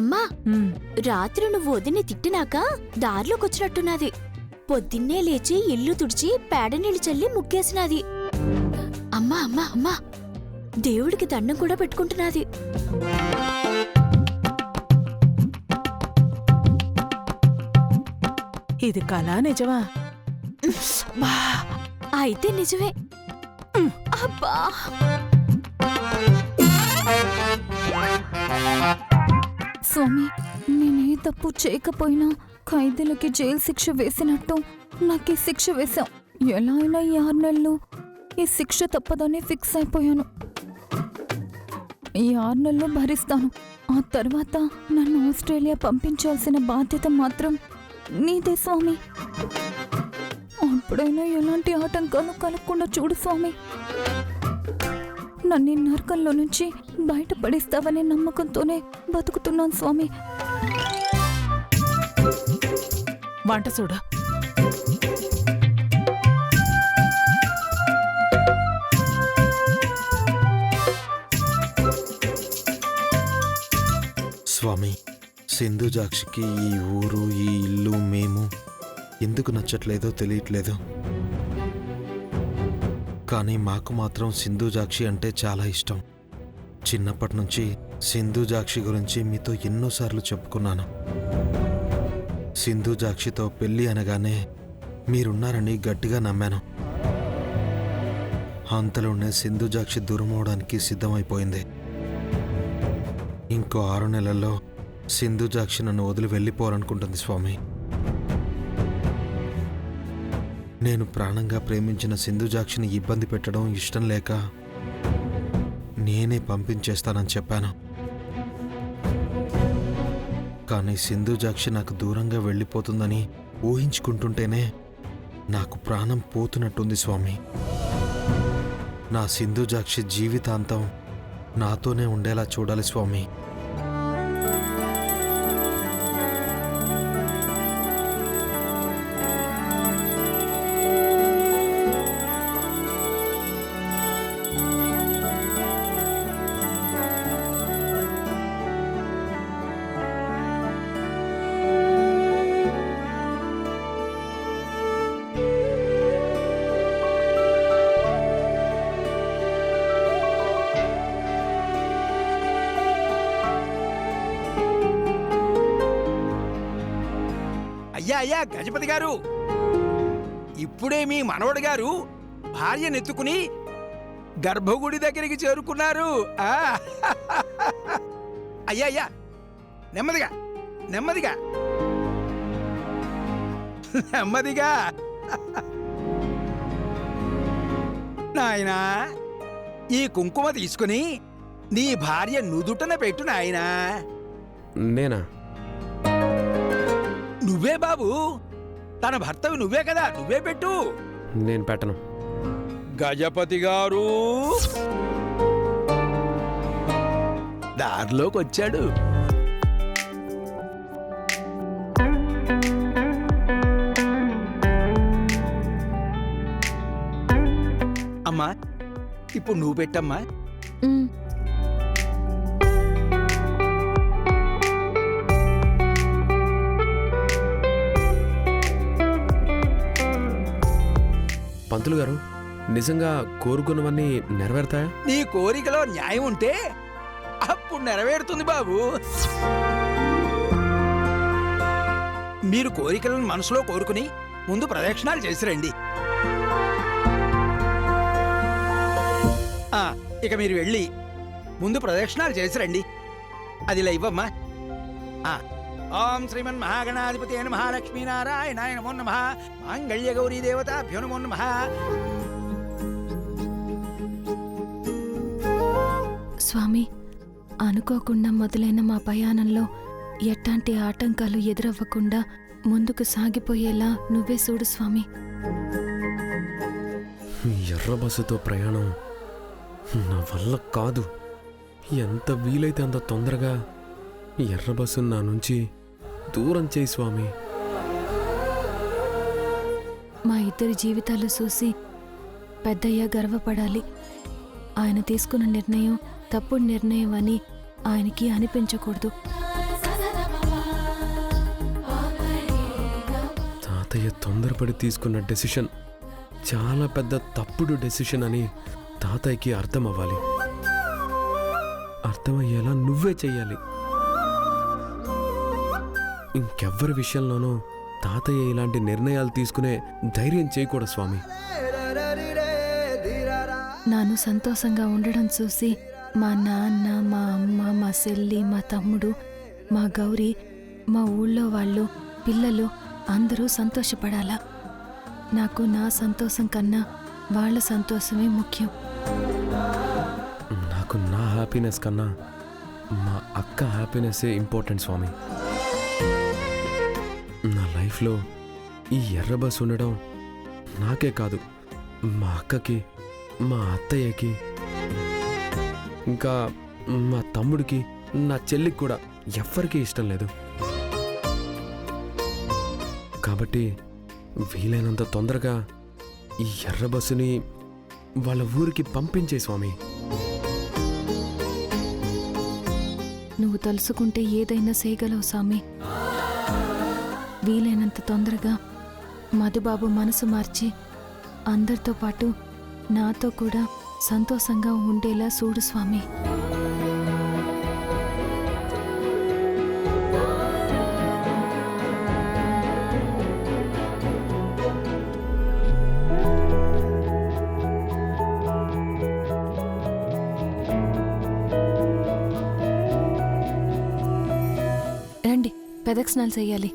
అమ్మా, రాత్రి నువ్వు వదిని తిట్టినాక దారిలోకొచ్చినట్టున్నది. పొద్దున్నే లేచి ఇల్లు తుడిచి పేడ నీళ్లు చల్లి ముగ్గేసినది. అమ్మా అమ్మా అమ్మా, దేవుడికి దండం కూడా పెట్టుకుంటున్నది. ఇది కళా నిజమా? అయితే నిజమే. అబ్బా, స్వామి, నేనే తప్పు చేయకపోయినా ఖైదీలకి జైలు శిక్ష వేసినట్టు నాకు ఈ శిక్ష వేశాం. ఎలా అయినా ఈ 6 నెలలు ఈ శిక్ష తప్పదని ఫిక్స్ అయిపోయాను. ఈ 6 నెలలు భరిస్తాను. ఆ తర్వాత నన్ను ఆస్ట్రేలియా పంపించాల్సిన బాధ్యత మాత్రం నీదే స్వామి. అప్పుడైనా ఎలాంటి ఆటంకాలు కలగకుండా చూడు స్వామి. నన్ను నరకంలో నుంచి బయటపడిస్తావనే నమ్మకంతోనే బతుకుతున్నాను స్వామి. వంట చూడు. స్వామి, సింధుజాక్షికి ఈ ఊరు, ఈ ఇల్లు, మేము ఎందుకు నచ్చట్లేదో తెలియట్లేదు. కానీ మాకు మాత్రం సింధుజాక్షి అంటే చాలా ఇష్టం. చిన్నప్పటి నుంచి సింధుజాక్షి గురించి మీతో ఎన్నోసార్లు చెప్పుకున్నాను. సింధుజాక్షితో పెళ్ళి అనగానే మీరున్నారని గట్టిగా నమ్మాను. అంతలోనే సింధుజాక్షి దూరం అవడానికి సిద్ధమైపోయింది. ఇంకో 6 నెలల్లో సింధుజాక్షి నన్ను వదిలి వెళ్ళిపోవాలనుకుంటుంది స్వామి. నేను ప్రాణంగా ప్రేమించిన సింధుజాక్షిని ఇబ్బంది పెట్టడం ఇష్టం లేక నేనే పంపించేస్తానని చెప్పాను. కానీ సింధుజాక్షి నాకు దూరంగా వెళ్ళిపోతుందని ఊహించుకుంటుంటేనే నాకు ప్రాణం పోతున్నట్టుంది స్వామి. నా సింధుజాక్షి జీవితాంతం నాతోనే ఉండేలా చూడాలి స్వామి. అయ్యా గజపతి గారు, ఇప్పుడే మీ మనవడు గారు భార్యనెత్తుకుని గర్భగుడి దగ్గరికి చేరుకున్నారు. అయ్యా నెమ్మదిగా నెమ్మదిగా నెమ్మదిగా. నాయనా, ఈ కుంకుమ తీసుకుని నీ భార్య నుదుటన పెట్టు నాయనా. నేనా? నువ్వే బాబు, తన భర్తవి నువ్వే కదా, నువ్వే పెట్టు. నేను పెట్టను. గజపతి గారు దారిలోకి వచ్చాడు. అమ్మా, ఇప్పుడు నువ్వు పెట్టమ్మా. పంతులు గారు, నిజంగా కోరుకున్నవన్నీ నెరవేరుతాయా? నీ కోరికలో న్యాయం ఉంటే అప్పుడు నెరవేరుతుంది బాబు. మీరు కోరికలను మనసులో కోరుకుని ముందు ప్రదక్షిణాలు చేసిరండి. ఇక మీరు వెళ్ళి ముందు ప్రదక్షిణాలు చేసిరండి. అది ఇలా ఇవ్వమ్మా. ఓం శ్రీమన్ మహాగణాధిపతి అయిన మహాలక్ష్మీనారాయణాయ నమో నమః. మాంగళ్య గౌరీ దేవతాభ్యో నమో నమః. స్వామి, అనుకోకుండా మొదలైన మా ప్రయాణంలో ఎట్లాంటి ఆటంకాలు ఎదురవ్వకుండా ముందుకు సాగిపోయేలా నువ్వే చూడు స్వామి. ఎర్ర బస్సుతో ప్రయాణం నా వల్ల కాదు. ఎంత వీలైతే అంత తొందరగా ఎర్ర బస్సు నా నుంచి దూరం చేయి స్వామి. మా ఇద్దరి జీవితాలు చూసి పెద్దయ్య గర్వపడాలి. ఆయన తీసుకున్న నిర్ణయం తప్పుడు నిర్ణయం అని ఆయనకి అనిపించకూడదు. తాతయ్య తొందరపడి తీసుకున్న డెసిషన్ చాలా పెద్ద తప్పుడు డెసిషన్ అని తాతయ్యకి అర్థం అవ్వాలి. అర్థమయ్యేలా నువ్వే చెయ్యాలి. ఇంకెవ్వరి విషయంలోనూ తాతయ్య ఇలాంటి నిర్ణయాలు తీసుకునే ధైర్యం చేయకూడదు స్వామి. నాను సంతోషంగా ఉండడం చూసి మా నాన్న, మా అమ్మ, మా చెల్లి, మా తమ్ముడు, మా గౌరీ, మా ఊళ్ళో వాళ్ళు, పిల్లలు అందరూ సంతోషపడాలా. నాకు నా సంతోషం కన్నా వాళ్ళ సంతోషమే ముఖ్యం. నాకు నా హ్యాపీనెస్ కన్నా మా అక్క హ్యాపీనెస్సే ఇంపార్టెంట్ స్వామి. నా లైఫ్లో ఈ ఎర్ర బస్ ఉండడం నాకే కాదు, మా అక్కకి, మా అత్తయ్యకి, ఇంకా మా తమ్ముడికి, నా చెల్లికి కూడా ఎవ్వరికీ ఇష్టం లేదు. కాబట్టి వీలైనంత తొందరగా ఈ ఎర్ర బస్సుని వాళ్ళ ఊరికి పంపించే స్వామి. నువ్వు తలుసుకుంటే ఏదైనా చేయగలవు స్వామి. వీలైనంత తొందరగా మధుబాబు మనసు మార్చి అందరితో పాటు నాతో కూడా సంతోషంగా ఉండేలా చూడు స్వామి. రండి, ప్రదక్షిణాలు చెయ్యాలి.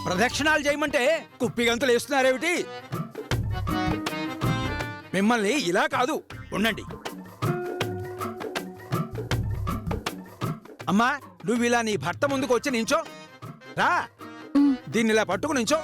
ప్రదక్షిణాలు చేయమంటే కుప్పి గంతులు వేస్తున్నారేమిటి? మిమ్మల్ని ఇలా కాదు, ఉండండి. అమ్మా, నువ్వు ఇలా నీ భర్త ముందుకు వచ్చి నించో. రా, దీన్ని ఇలా పట్టుకు నించో.